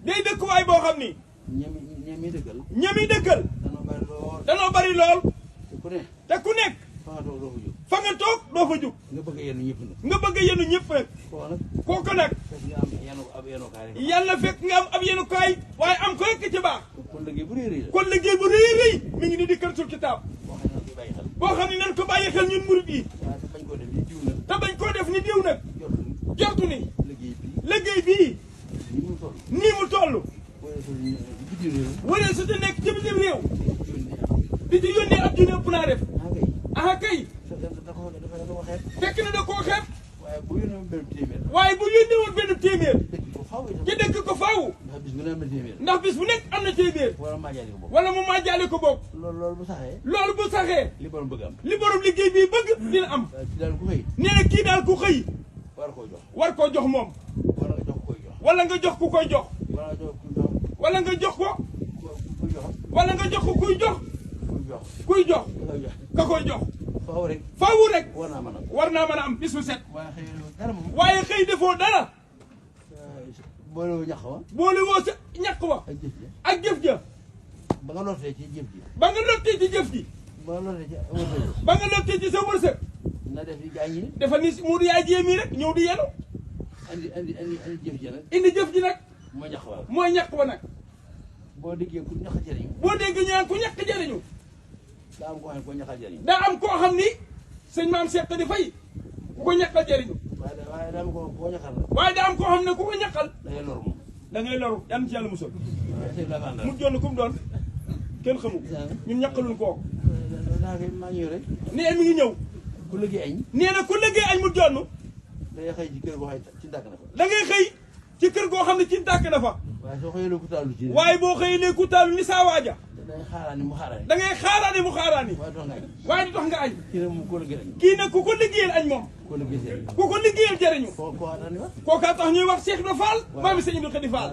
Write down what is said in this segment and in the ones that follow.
day dëkkuwaay boo xam ni. ñami dëkkal. danoo bari lool. te ku nekk. fa nga toog doo fa jug. nga bëgg a yenu ñëpp nag. nga bëgg a yenu ñëpp nag. kooku nag. yàlla fekk nga am ab yenukaay. waaye am ko rekk ci baax. kon liggéey bu rëy la. kon liggéey bu rëy rëy mi ngi ni di Kanzul Kitab. boo xam ne nañ ko bàyyi xel ñun murid yi. te bañ koo def ni diw nag. jortu ni. liggéey bii. nii mu toll. wane su te nekk ci bitim réew. di ci yónnee ab junne ëpp naa def. aha kay. fekk na da koo xeeb. waaye bu yónnee woon benn téeméer. ci dëkk ko faaw. ndax bis bu nekk am na téeméer. wala mu maajaale ko boog. loolu bu saxee. li borom bëgg am. li borom liggéey bii bëgg dina am. nee na kii daal ku xëy. war koo jox moom. wala nga jox ku koy jox. wala nga jox ko. wala nga jox ko kuy jox. kuy jox. ka koy jox. faaw rek. war naa mën a am bis bu set. waaye xëy defoo dara. boole woo ñàkk wa. boole woo sa ñàkk wa. ak jëf ja. ba nga lottee ci jëf ji. ba nga lottee ci jëf ji. ba nga lottee ci sa wërsëg. na def yi gaañ yi. dafa ni mu yaay jéemi rek ñëw di yenu. andi jëf ji nag. indi jëf ji nag. mooy ñàkk wa. mooy ñàkk wa nag. boo déggee ku ñàkk jëriñu. boo déggee ñaan ku ñàkk jëriñu. daa am koo xam ne koo ñàkk jëriñu. daa am koo xam ni sëñ maam Cheikh di fay ku ko ñàkkal jëriñu. waaye daa am koo ñàkkal la. waaye daa am koo xam ne ku ko ñàkkal. da ngay loru moom. da ngay loru yan ci yàlla musal. mu jonn ku mu doon kenn xamu ñun ñàkkaluñ koo. maa ngi ñëw rek. nee mi ngi ñëw. ku liggéey añ. nee na ku liggéey añ mu jonn. da ngay xëy ci kër goo xam ne ci dàkk na fa. da ngay xëy ci kër goo xam ne ci dàkk na fa. waaye soo xëyee ku taalu ci. waaye boo xëyee ne ku taalu ni saa waaja. da ngay xaaraani mu xaaraani. da ngay xaaraani mu xaaraani. waaye du tax nga añ. kii nag moom koo liggéeyal añ. kii nag ku ko liggéeyal añ moom. ku ko liggéeyal jëriñu. kookaa tax ñuy wax Cheikh Ibra Fall. maami sëñ Ibra Khady Fall.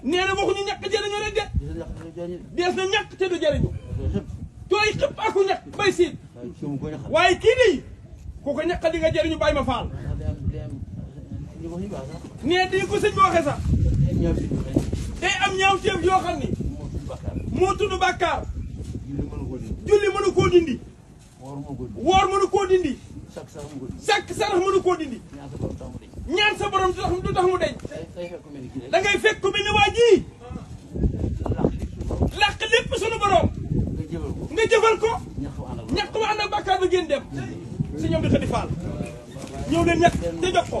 nee na waxuñu ñàkk jëriñu rek de. dees na ñàkk te du jëriñu. tooy xëpp aku ñàkk bay siit. waaye kii nii ku ko ñàkk di nga jëriñu bàyyi ma Fall. nee di ko sëñ bi waxee sax. day am ñaaw teef yoo xam ni. moo tudd bàkkaar. julli mënu koo dindi. woor mënu koo dindi. sàkk sarax mënu koo dindi. ñaan sa borom du tax mu deñ. da ngay fekk ku mel ne waa ji. làq lépp sunu borom. nga jëfal ko. ñàkk wa ànd ak bàkkaar ba ngeen dem. si ñoom di Khady Fall. ñëw leen ñàkk te jox ko.